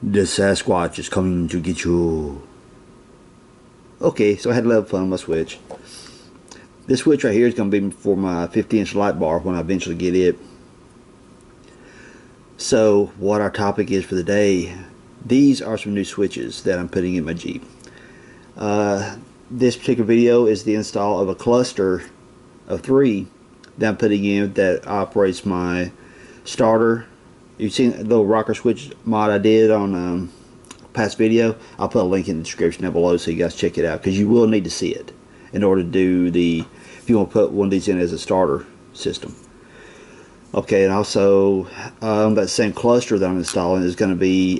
The Sasquatch is coming to get you. Okay, so I had a little fun with my switch. This switch right here is going to be for my 50-inch light bar when I eventually get it. So what our topic is for the day, these are some new switches that I'm putting in my Jeep. This particular video is the install of a cluster of 3 that I'm putting in that operates my starter. You've seen the little rocker switch mod I did on past video. I'll put a link in the description down below so you guys check it out, because you will need to see it in order to do if you want to put one of these in as a starter system. Okay, and also that same cluster that I'm installing is going to be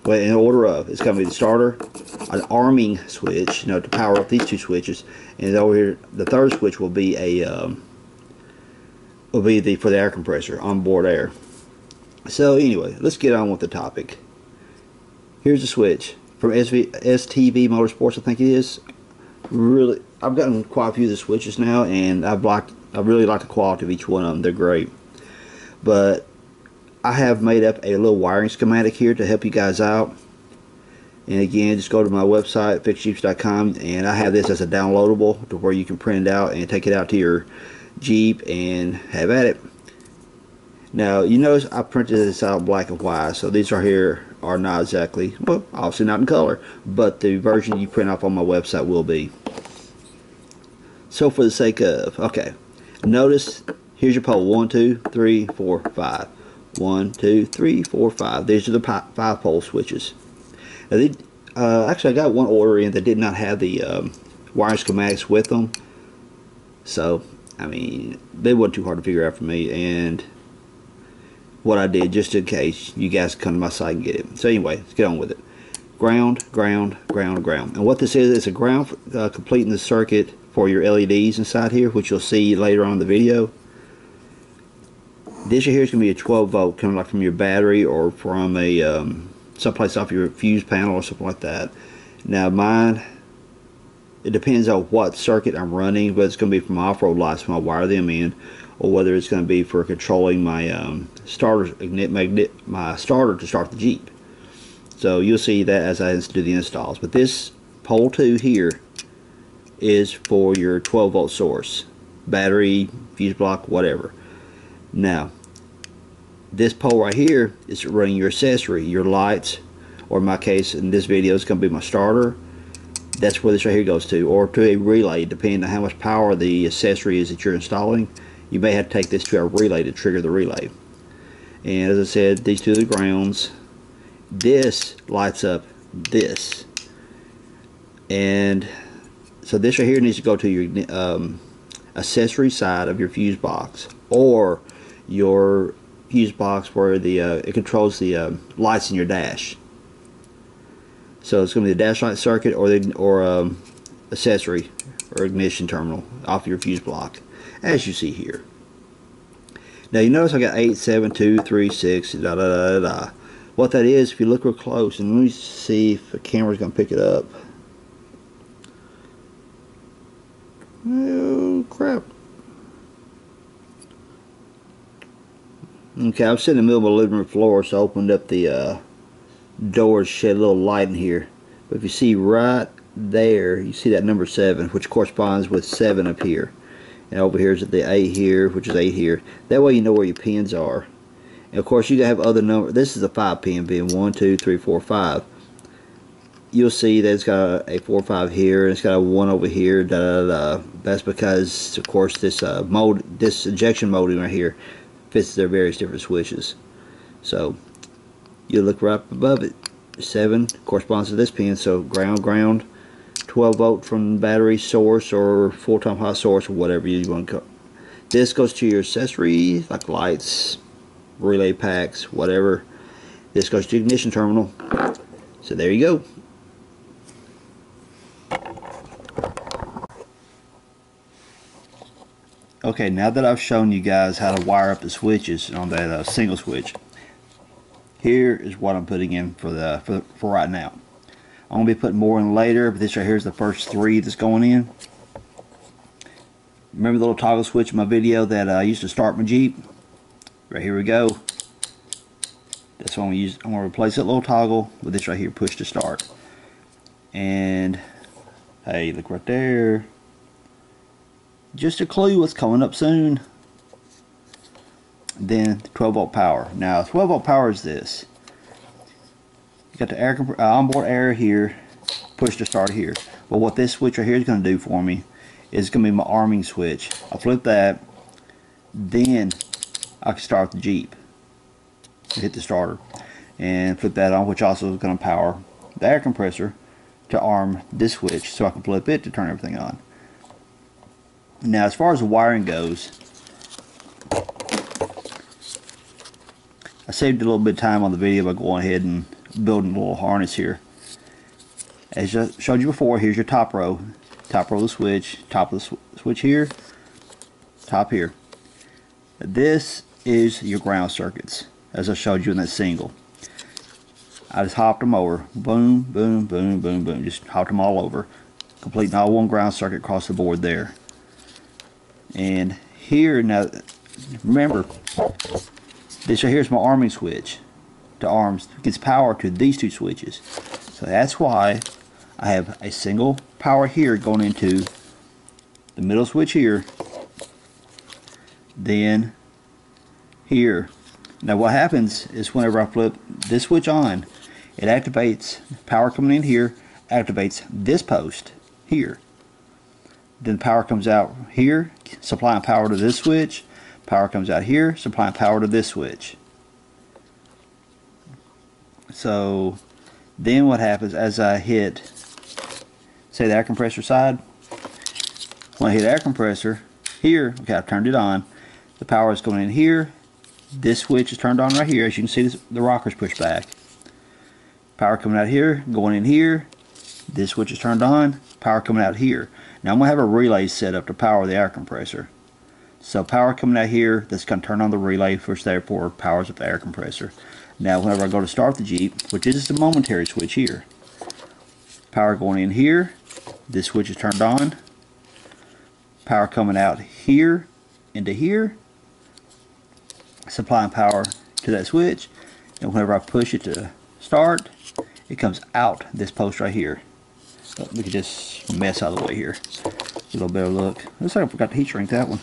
in order of, it's going to be the starter, an arming switch, to power up these 2 switches, and over here the third switch will be for the air compressor, onboard air. So anyway, let's get on with the topic. Here's the switch from STV Motorsports, I think it is. Really, I've gotten quite a few of the switches now, and I really like the quality of each one of them. They're great. But I have made up a little wiring schematic here to help you guys out. And again, just go to my website, fixjeeps.com, and I have this as a downloadable to where you can print it out and take it out to your Jeep and have at it. Now, you notice I printed this out black and white, so these right here are not exactly, well, obviously not in color, but the version you print off on my website will be. So for the sake of, okay, notice here's your pole, 1, 2, 3, 4, 5. 1, 2, 3, 4, 5. These are the 5-pole switches. Now actually, I got one order in that did not have the wiring schematics with them, so I mean, they weren't too hard to figure out for me. And what I did, just in case you guys come to my site and get it. So anyway, let's get on with it. Ground, ground, ground, ground. And what this is a ground completing the circuit for your LEDs inside here, which you'll see later on in the video. This here is going to be a 12 volt coming like from your battery or from a someplace off your fuse panel or something like that. Now mine, it depends on what circuit I'm running, whether it's going to be from off-road lights when I wire them in, or whether it's going to be for controlling my starter to start the Jeep. So you'll see that as I do the installs. But this pole 2 here is for your 12 volt source, battery, fuse block, whatever. Now this pole right here is running your accessory, your lights, or in my case in this video it's going to be my starter. That's where this right here goes to, or to a relay, depending on how much power the accessory is that you're installing. You may have to take this to a relay to trigger the relay. And as I said, these 2 are the grounds. This lights up this, and so this right here needs to go to your accessory side of your fuse box, or your fuse box where it controls the lights in your dash. So it's going to be the dash light circuit or accessory or ignition terminal off your fuse block, as you see here. Now you notice I got 8, 7, 2, 3, 6, da da da da. What that is, if you look real close, and let me see if the camera's going to pick it up. Oh crap. Okay, I'm sitting in the middle of my living room floor, so I opened up the door to shed a little light in here. But if you see right there, you see that number 7, which corresponds with 7 up here. And over here is the 8 here, which is 8 here. That way you know where your pins are. And of course you have other numbers. This is a 5 pin being 1, 2, 3, 4, 5. You'll see that it's got a 4, 5 here, and it's got a 1 over here. Da da da. That's because, of course, this injection molding right here fits their various different switches. So you look right above it. 7 corresponds to this pin. So ground, ground. 12 volt from battery source or full-time hot source, or whatever you want to call. This goes to your accessories like lights, relay packs, whatever. This goes to ignition terminal. So there you go. Okay, now that I've shown you guys how to wire up the switches on that single switch, here is what I'm putting in for right now. I'm going to be putting more in later, but this right here is the first 3 that's going in. Remember the little toggle switch in my video that I used to start my Jeep? Right, here we go. The So I'm going to replace that little toggle with this right here, push to start. And hey, look right there. Just a clue what's coming up soon. Then 12 volt power. Now 12 volt power is this. You got the air onboard air here, push to start here. But what this switch right here is going to do for me is going to be my arming switch. I'll flip that, then I can start the Jeep. Hit the starter and flip that on, which also is going to power the air compressor to arm this switch, so I can flip it to turn everything on. Now as far as the wiring goes, I saved a little bit of time on the video by going ahead and building a little harness here. As I showed you before, here's your top row of the switch, top of the switch here, top here. This is your ground circuits, as I showed you in that single. I just hopped them over, boom, boom, boom, boom, boom, just hopped them all over, completing all one ground circuit across the board there. And here, now remember, this right here is my arming switch. The arms gets power to these two switches, so that's why I have a single power here going into the middle switch here, then here. Now what happens is whenever I flip this switch on, it activates power coming in here, activates this post here. Then power comes out here, supplying power to this switch. Power comes out here, supplying power to this switch. So then what happens as I hit, say, the air compressor side, when I hit air compressor here, okay, I've turned it on, the power is going in here, this switch is turned on right here. As you can see, the rockers push back. Power coming out here, going in here, this switch is turned on, power coming out here. Now I'm going to have a relay set up to power the air compressor. So power coming out here, that's going to turn on the relay, which therefore powers up the air compressor. Now whenever I go to start the Jeep, which is the momentary switch here, power going in here, this switch is turned on, power coming out here into here, supplying power to that switch, and whenever I push it to start, it comes out this post right here. Oh, look at this mess out of the way here. A little better look. Looks like I forgot to heat shrink that one.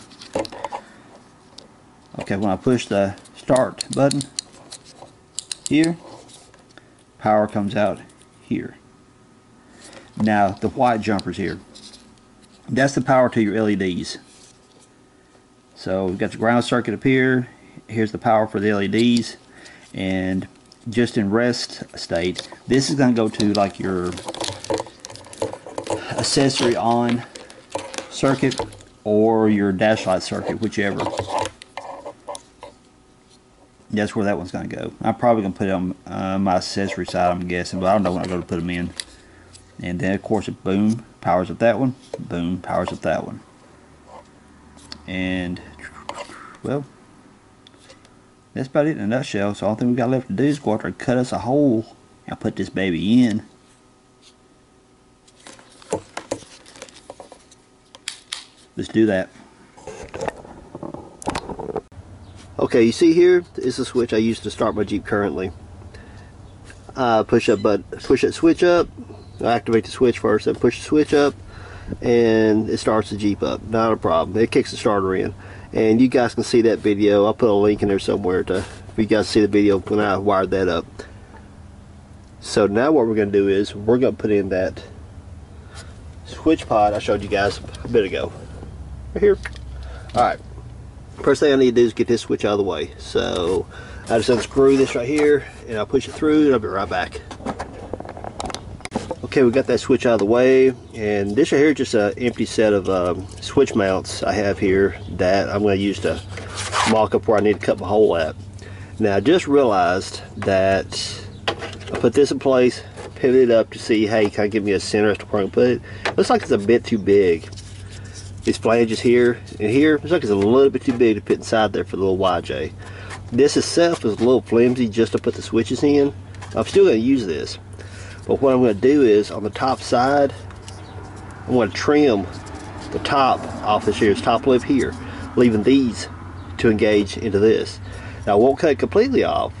Okay, when I push the start button here, power comes out here. Now the white jumpers here, that's the power to your LEDs. So we've got the ground circuit up here, here's the power for the LEDs, and just in rest state, this is going to go to like your accessory on circuit or your dash light circuit, whichever. That's where that one's going to go. I'm probably going to put it on my accessory side, I'm guessing, but I don't know when I go to put them in. And then of course it boom, powers up that one, boom, powers up that one. And well, that's about it in a nutshell. So all thing we got left to do is go out there and cut us a hole and put this baby in. Let's do that. Okay, you see here is the switch I use to start my Jeep currently. Push that switch up, activate the switch first, then push the switch up, and it starts the Jeep up. Not a problem. It kicks the starter in. And you guys can see that video. I'll put a link in there somewhere to, if you guys see the video when I wired that up. So now what we're going to do is we're going to put in that switch pod I showed you guys a bit ago. Right here. Alright. First thing I need to do is get this switch out of the way. So I just unscrew this right here and I'll push it through and I'll be right back. Okay, we got that switch out of the way, and this right here is just an empty set of switch mounts I have here that I'm going to use to mock up where I need to cut my hole at. Now I just realized that I put this in place, pivoted up to see, hey, can I give me a center as to where I can put it? Looks like it's a bit too big. These flanges here and here, looks like it's a little bit too big to fit inside there for the little YJ. This itself is a little flimsy just to put the switches in. I'm still going to use this. But what I'm going to do is on the top side, I'm going to trim the top off this here's top lip here, leaving these to engage into this. Now I won't cut it completely off,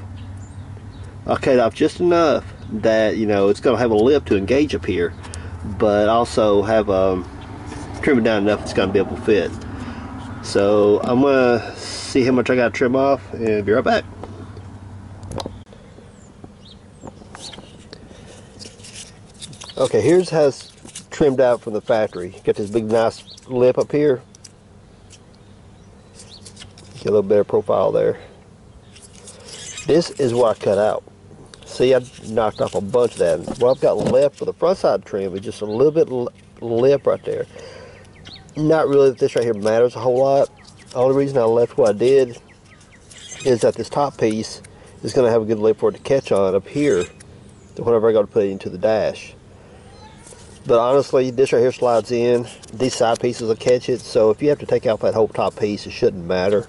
I'll cut it off just enough that, you know, it's going to have a lip to engage up here, but also have trim it down enough it's going to be able to fit. So I'm going to see how much I got to trim off and be right back. Okay, here's how it's trimmed out from the factory. Got this big nice lip up here. Get a little better profile there. This is what I cut out. See, I knocked off a bunch of that. What I've got left for the front side trim is just a little bit lip right there. Not really that this right here matters a whole lot. The only reason I left what I did is that this top piece is going to have a good lip for it to catch on up here whenever I go to put it into the dash. But honestly, this right here slides in. These side pieces will catch it, so if you have to take out that whole top piece, it shouldn't matter.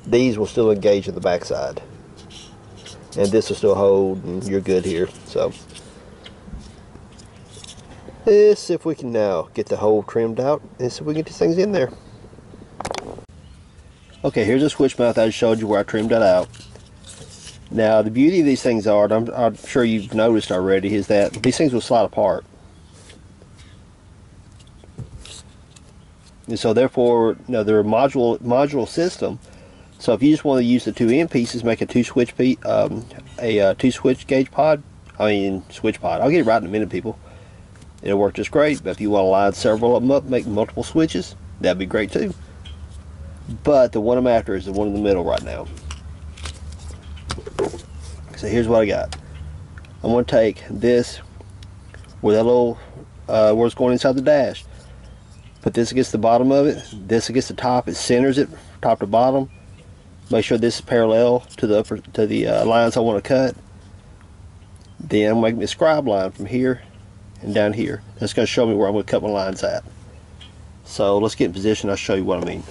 These will still engage in the backside. And this will still hold, and you're good here. So let's see if we can now get the hole trimmed out and see if we can get these things in there. Okay, here's a switch mount I just showed you where I trimmed that out. Now the beauty of these things are, I'm sure you've noticed already, is that these things will slide apart. And so therefore, you know, they're a modular system. So if you just want to use the two end pieces, make a two switch gauge pod. Switch pod. I'll get it right in a minute, people. It'll work just great. But if you want to line several of them up, make multiple switches, that'd be great too. But the one I'm after is the one in the middle right now. So here's what I got. I'm going to take this, where that little, where it's going inside the dash. Put this against the bottom of it, this against the top. It centers it top to bottom. Make sure this is parallel to the lines I want to cut. Then I'm making a scribe line from here and down here. That's going to show me where I'm going to cut my lines at. So let's get in position. I'll show you what I mean.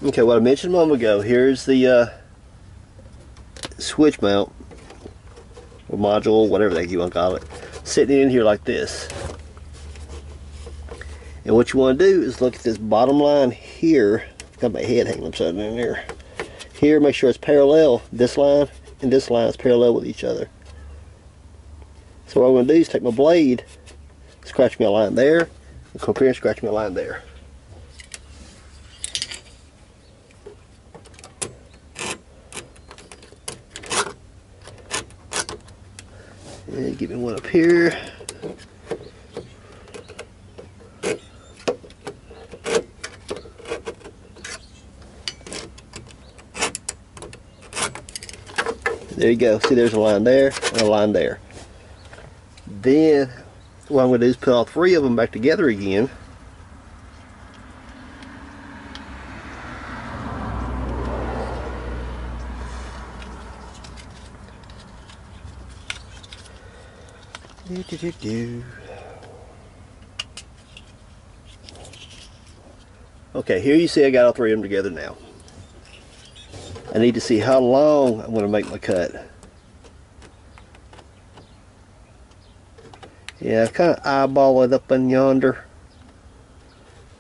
Okay, what I mentioned a moment ago. Here's the switch mount or module, whatever the heck you want to call it, sitting in here like this. And what you want to do is look at this bottom line here. Got my head hanging upside down there. Here, make sure it's parallel. This line and this line is parallel with each other. So what I'm going to do is take my blade, scratch me a line there, and come up here and scratch me a line there. And give me one up here. There you go. See, there's a line there and a line there. Then what I'm going to do is put all three of them back together again. Okay, here you see I got all three of them together now. I need to see how long I'm going to make my cut. Yeah, I kind of eyeball it up in yonder.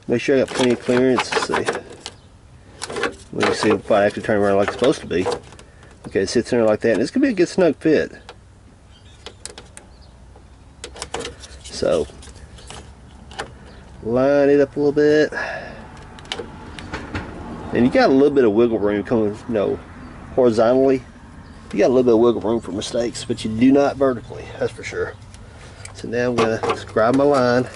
Make sure I got plenty of clearance. Let's see. We can see if I actually turn around like it's supposed to be. Okay, it sits in there like that, and it's going to be a good snug fit. So, line it up a little bit. And you got a little bit of wiggle room coming, horizontally. You got a little bit of wiggle room for mistakes, but you do not vertically, that's for sure. So now I'm going to scribe my line.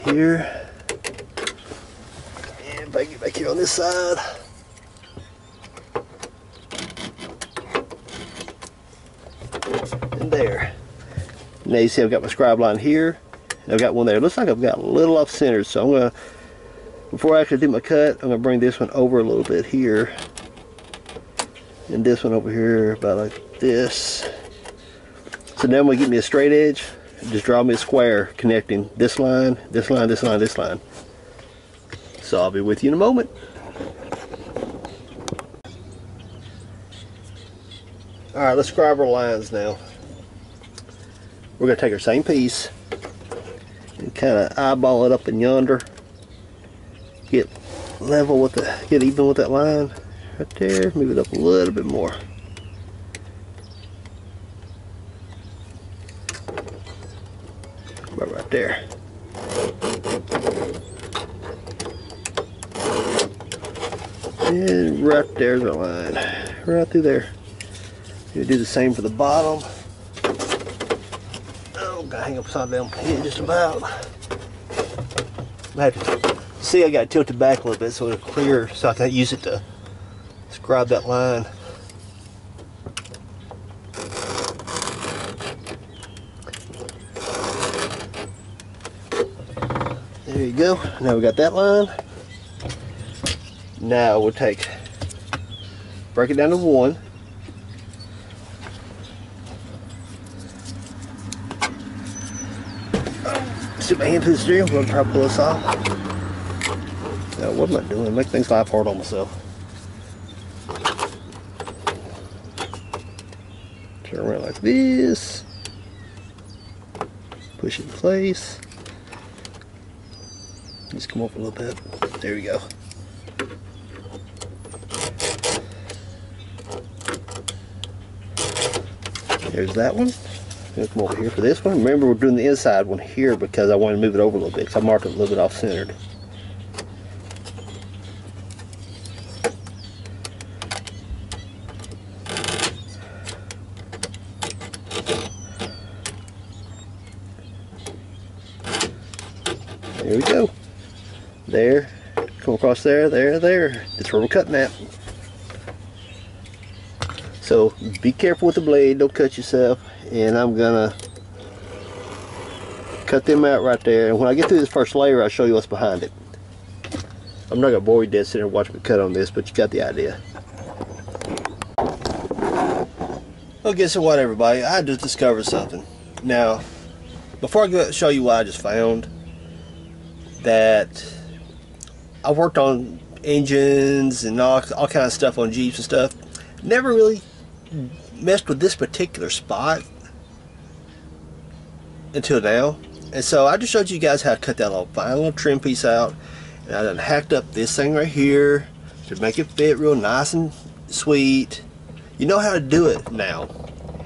Here. And back here on this side. And there. Now you see I've got my scribe line here. And I've got one there. It looks like I've got a little off center, so I'm going to, before I actually do my cut, I'm going to bring this one over a little bit here. And this one over here about like this. So now I'm going to get me a straight edge. Just draw me a square connecting this line, this line, this line, this line. So I'll be with you in a moment. Alright, let's scribe our lines now. we're going to take our same piece and kind of eyeball it up in yonder. Get level with the, get even with that line right there. Move it up a little bit more. About right there. And right there's our line. Right through there. You do the same for the bottom. Oh, gotta hang upside down here just about. See, I got it tilted back a little bit so it'll clear, so I can use it to scribe that line. There you go. Now we got that line. Now we'll break it down to 1. Stick my hand to the steering wheel and try to pull this off. Now, what am I doing? Make things life hard on myself. Turn around like this. Push it in place. Just come up a little bit. There we go. There's that one. Gonna come over here for this one. Remember, we're doing the inside one here because I want to move it over a little bit because I marked it a little bit off-centered. There we go. There. Come across there, there, there. That's where we're cutting at. So be careful with the blade, don't cut yourself. And I'm gonna cut them out right there. And when I get through this first layer, I'll show you what's behind it. I'm not gonna bore you dead sitting and watch me cut on this, but you got the idea. Well, guess what, everybody? I just discovered something. Now, before I go show you what I just found, that I worked on engines and all kind of stuff on Jeeps and stuff. Never really messed with this particular spot until now, and so I just showed you guys how to cut that little fine little trim piece out, and I done hacked up this thing right here to make it fit real nice and sweet. You know how to do it now,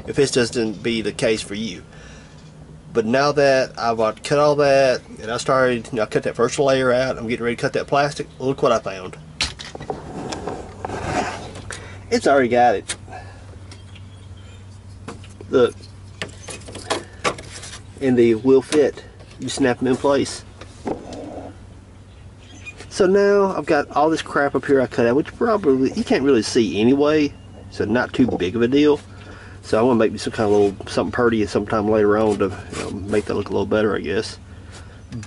if this doesn't be the case for you. But now that I've cut all that, and I started, I cut that first layer out, I'm getting ready to cut that plastic. Look what I found. It's already got it. Look. And they will fit. You snap them in place. So now I've got all this crap up here I cut out, which probably you can't really see anyway, so not too big of a deal. So I want to make me some kind of little something pretty sometime later on to make that look a little better, I guess.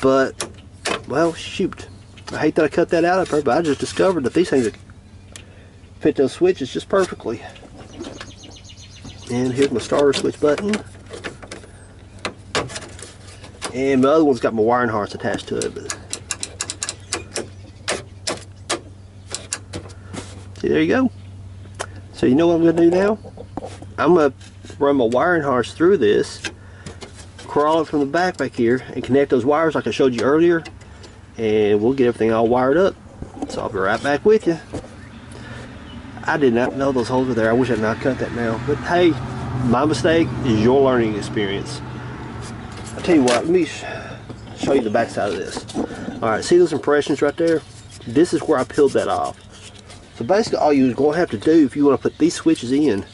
But, well, shoot. I hate that I cut that out up there, but I just discovered that these things fit those switches just perfectly. And here's my starter switch button. And my other one's got my wiring harness attached to it. But see, there you go. So you know what I'm going to do now? I'm going to run my wiring harness through this, crawl it from the back here, and connect those wires like I showed you earlier, and we'll get everything all wired up. So I'll be right back with you. I did not know those holes were there. I wish I had not cut that now. But hey, my mistake is your learning experience. I'll tell you what, let me show you the back side of this. Alright, see those impressions right there? This is where I peeled that off. So basically all you're going to have to do if you want to put these switches in,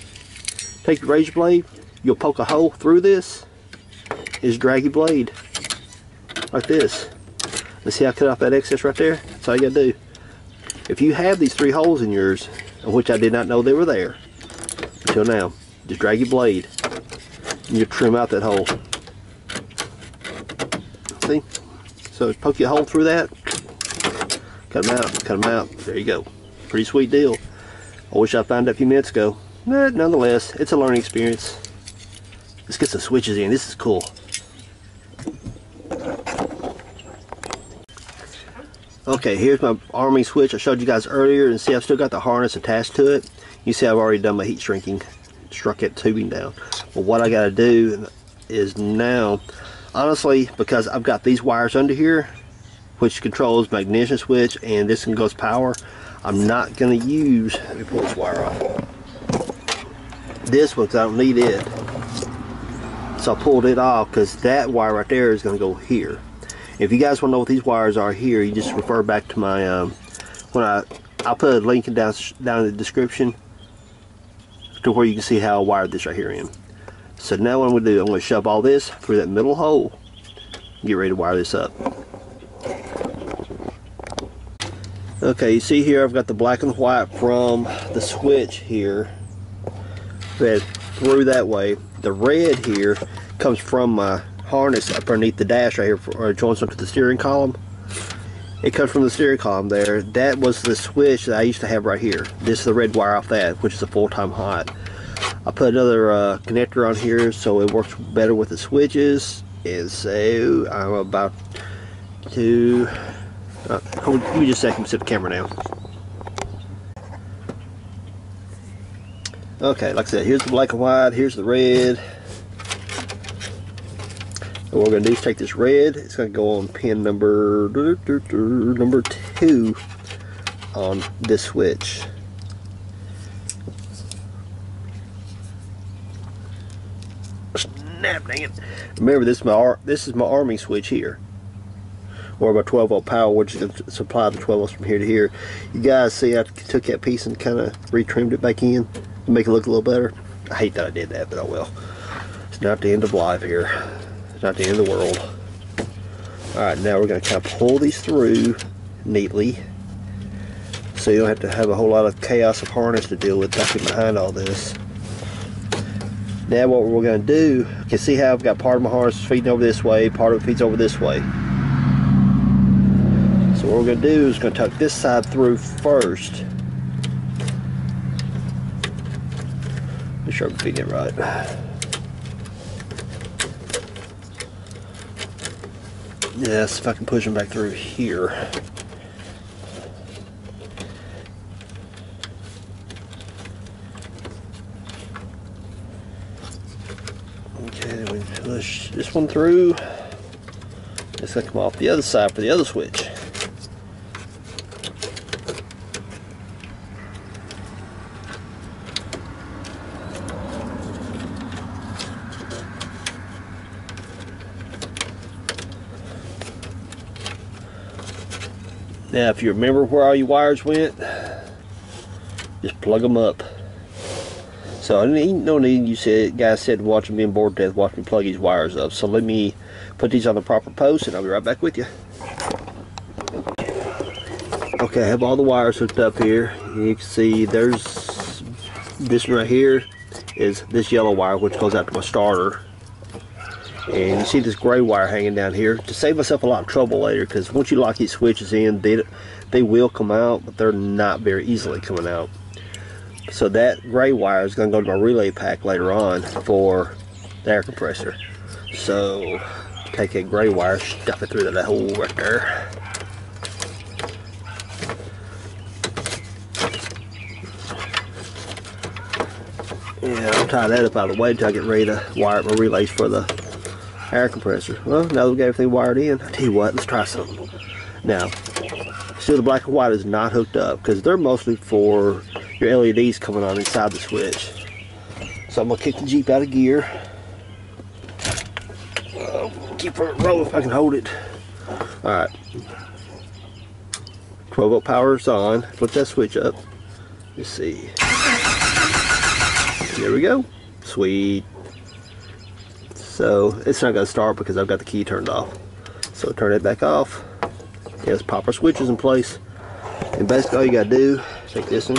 take your razor blade, you'll poke a hole through this, is drag your blade like this. Let's see how I cut off that excess right there? That's all you got to do. If you have these 3 holes in yours, which I did not know they were there until now, just drag your blade and you trim out that hole. See? So poke your hole through that, cut them out, cut them out. There you go. Pretty sweet deal. I wish I found that a few minutes ago. But nonetheless, it's a learning experience. Let's get some switches in. This is cool. Okay, here's my arming switch I showed you guys earlier, and see I've still got the harness attached to it. You see I've already done my heat shrinking, struck that tubing down. But what I got to do, is now, honestly, because I've got these wires under here, which controls my ignition switch, and this one goes power, I'm not going to use, let me pull this wire off, this one, because I don't need it. So I pulled it off because that wire right there is going to go here. If you guys want to know what these wires are here, you just refer back to my, I'll put a link down in the description to where you can see how I wired this right here in. So now what I'm going to do, I'm going to shove all this through that middle hole, get ready to wire this up. Okay, you see here I've got the black and white from the switch here fed through that way. The red here comes from my harness up underneath the dash right here, or it joins onto the steering column. It comes from the steering column there. That was the switch that I used to have right here. This is the red wire off that, which is a full-time hot. I put another connector on here so it works better with the switches. And so I'm about to give me just a second, set the camera down. Okay, like I said, here's the black and white, here's the red. And what we're going to do is take this red, it's going to go on pin number 2 on this switch. Snap, dang it. Remember, this is my arming switch here, or my 12 volt power, which is going to supply the 12 volts from here to here. You guys see I took that piece and kind of retrimmed it back in to make it look a little better. I hate that I did that, but oh well. It's not the end of life here. It's not the end of the world. Alright, now we're going to kind of pull these through neatly so you don't have to have a whole lot of chaos of harness to deal with back behind all this. Now what we're going to do, you can see how I've got part of my harness feeding over this way, part of it feeds over this way. So what we're going to do is going to tuck this side through first. Make sure I'm feeding it right. Yes, if I can push them back through here. Okay, then we push this one through. It's going to come off the other side for the other switch. Now, if you remember where all your wires went, just plug them up. So, ain't no need, guys said, watch me being bored to death, watch me plug these wires up. So, let me put these on the proper post and I'll be right back with you. Okay, I have all the wires hooked up here. You can see there's this one right here is this yellow wire, which goes out to my starter. And you see this gray wire hanging down here to save myself a lot of trouble later, because once you lock these switches in, they will come out, but they're not very easily coming out. So that gray wire is going to go to my relay pack later on for the air compressor. So take that gray wire, stuff it through that hole right there. Yeah, I'll tie that up out of the way until I get ready to wire up my relays for the air compressor. Well, now that we've got everything wired in, I tell you what, let's try something. Now, still the black and white is not hooked up because they're mostly for your LEDs coming on inside the switch. So I'm going to kick the Jeep out of gear. Keep her rolling if I can hold it. Alright. 12 volt power is on. Flip that switch up. Let's see. There we go. Sweet. So it's not going to start because I've got the key turned off. So turn it back off. Let's pop our switches in place. And basically all you got to do, take this one.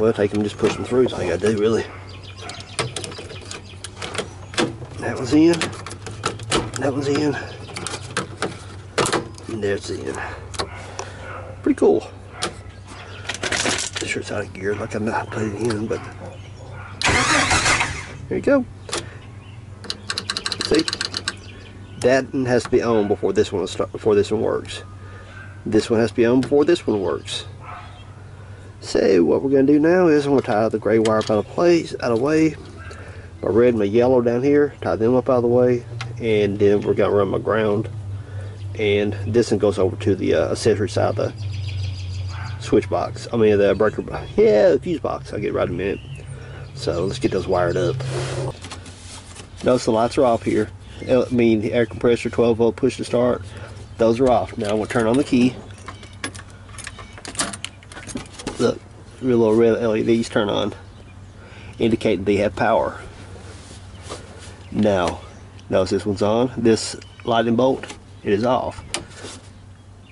Well, take them, just push them through. That's all you got to do, really. That one's in. That one's in. And there's in. Pretty cool. This sure it's out of gear, like I'm not putting it in, but there you go. See, that one has to be on before this one works. This one has to be on before this one works. So what we're going to do now is I'm going to tie the gray wire up out of the way, my red and my yellow down here, tie them up out of the way, and then we're gonna run my ground, and this one goes over to the accessory side of the switch box. I mean the breaker box. Yeah, the fuse box. I'll get right in a minute. So let's get those wired up. Notice the lights are off here. I mean the air compressor, 12 volt push to start. Those are off. Now I'm gonna turn on the key. Look, real little red LEDs turn on, indicating they have power. Now, notice this one's on. This lightning bolt, it is off.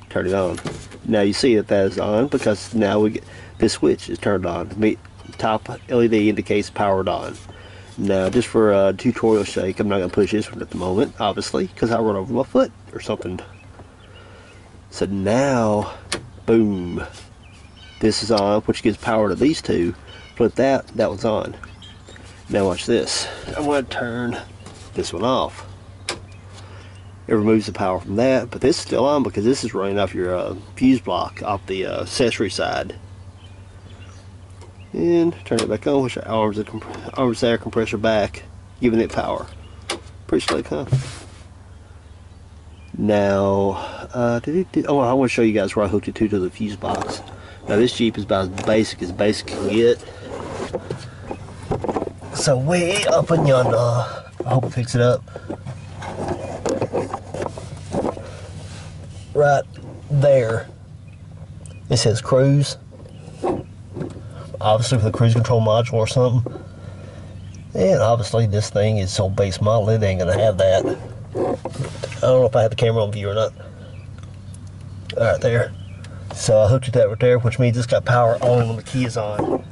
Turn it on. Now you see that is on because now we get this switch is turned on. The top LED indicates powered on. Now, just for a tutorial sake, I'm not going to push this one at the moment, obviously, because I'll run over my foot or something. So now, boom, this is on, which gives power to these two. Flip that, that one's on. Now watch this. I'm going to turn this one off. It removes the power from that, but this is still on because this is running off your fuse block off the accessory side. And turn it back on, which arms the air compressor back, giving it power. Pretty slick, huh? Now, oh, I want to show you guys where I hooked it to the fuse box. Now this Jeep is about as basic can get. So way up in yonder, I hope it picks it up. Right there, it says cruise. Obviously with a cruise control module or something. And obviously this thing is so base model, it ain't gonna have that. I don't know if I have the camera on view or not. Alright, there. So I hooked it that right there, which means it's got power on when the key is on.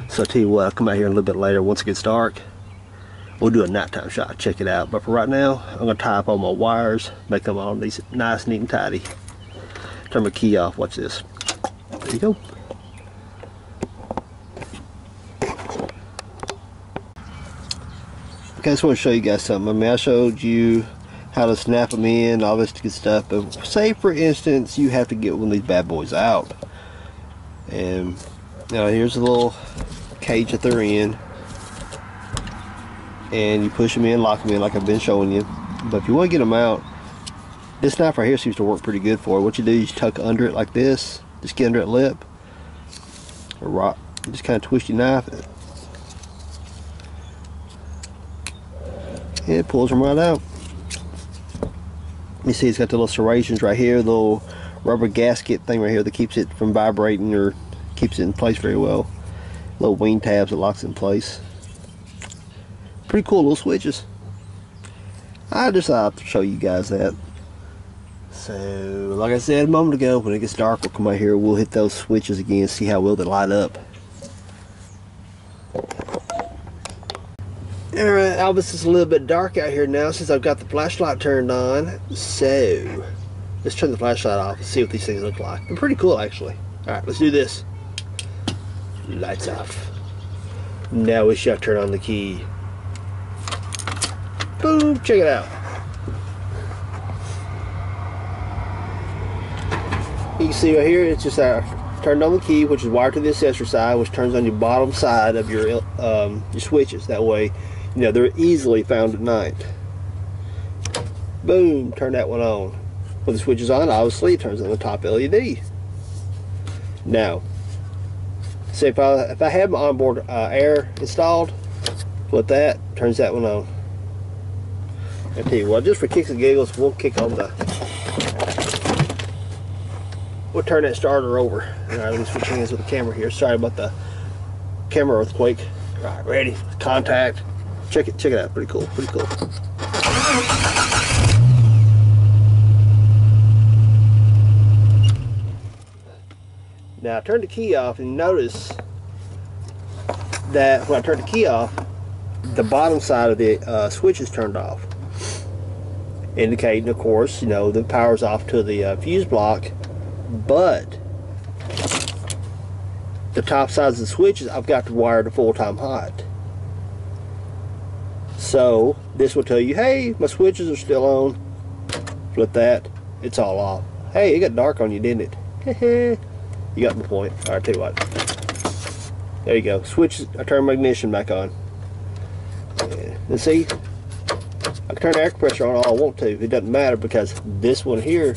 So I'll tell you what, I'll come out here a little bit later once it gets dark. We'll do a nighttime shot, check it out. But for right now, I'm gonna tie up all my wires, make them all these nice, neat, and tidy. Turn my key off, watch this. There you go. Okay, I just want to show you guys something. I mean, I showed you how to snap them in, all this good stuff. But say, for instance, you have to get one of these bad boys out. And now here's a little cage that they're in. And you push them in, lock them in like I've been showing you. But if you want to get them out, this knife right here seems to work pretty good for it. What you do is you tuck under it like this. Just get under that lip. Or rock. Just kind of twist your knife. And it pulls them right out. You see it's got the little serrations right here. The little rubber gasket thing right here that keeps it from vibrating or keeps it in place very well. Little wing tabs that locks it in place. Pretty cool little switches. I just thought to show you guys that. So, like I said a moment ago, when it gets dark, we'll come out here, we'll hit those switches again, see how well they light up. Alright, Albus, it's a little bit dark out here now since I've got the flashlight turned on. So, let's turn the flashlight off and see what these things look like. They're pretty cool, actually. Alright, let's do this. Lights off. Now we shall turn on the key. Boom, check it out. You can see right here, it's just turned on the key, which is wired to the accessory side, which turns on your bottom side of your switches. That way, you know, they're easily found at night. Boom, turn that one on. When the switch is on, obviously it turns on the top LED. Now, say if I have my onboard air installed, with that, turns that one on. I tell you what, just for kicks and giggles, we'll kick on we'll turn that starter over. Alright, let me switch hands with the camera here. Sorry about the camera earthquake. Alright, ready, contact. Check it out, pretty cool, pretty cool. Now I turned the key off and notice that when I turned the key off, the bottom side of the switch is turned off. Indicating, of course, you know, the power's off to the fuse block, but the top sides of the switches I've got to wire to full-time hot. So this will tell you, hey, my switches are still on. Flip that, it's all off. Hey, it got dark on you, didn't it? You got my point. Alright, tell you what. There you go. Switch. I turn my ignition back on. And see, I can turn the air compressor on all I want to. It doesn't matter because this one here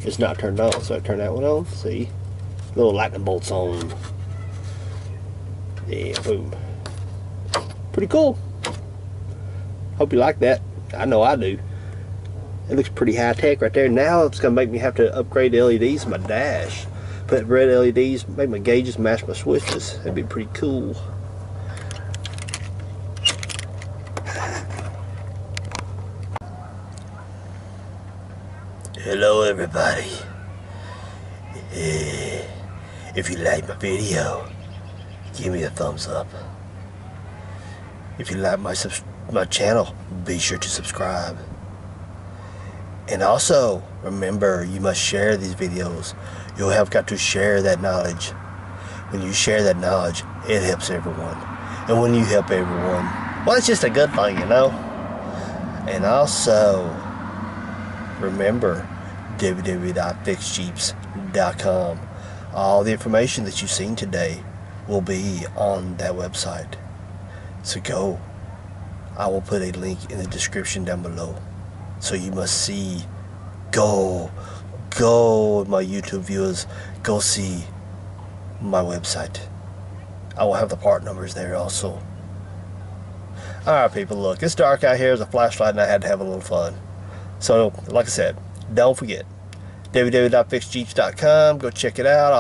is not turned on. So I turn that one on. See, little lightning bolts on. Yeah, boom. Pretty cool. Hope you like that. I know I do. It looks pretty high tech right there. Now it's gonna make me have to upgrade the LEDs in my dash. Put red LEDs, make my gauges match my switches. That'd be pretty cool. Hello everybody. If you like my video, give me a thumbs up. If you like my channel, be sure to subscribe. And also, remember, you must share these videos. You have got to share that knowledge. When you share that knowledge, it helps everyone. And when you help everyone, well, it's just a good thing, you know? And also, remember, www.fixjeeps.com. All the information that you've seen today will be on that website. So go. I will put a link in the description down below. So you must see. Go, my YouTube viewers, go see my website. I will have the part numbers there also. Alright people, look, it's dark out here. There's a flashlight and I had to have a little fun. So, like I said, don't forget, www.fixjeeps.com. Go check it out.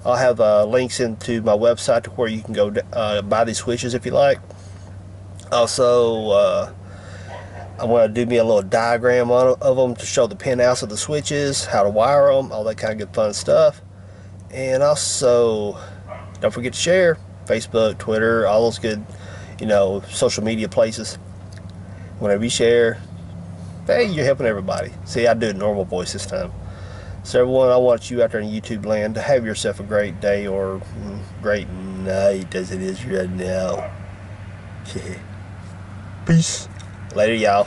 I'll have links into my website to where you can go buy these switches if you like. Also, I'm going to do me a little diagram of them to show the pinouts of the switches, how to wire them, all that kind of good fun stuff. And also, don't forget to share Facebook, Twitter, all those good, social media places. Whenever you share, hey, you're helping everybody. See, I do a normal voice this time. So everyone, I want you out there in YouTube land to have yourself a great day or great night as it is right now. Peace. Later, y'all.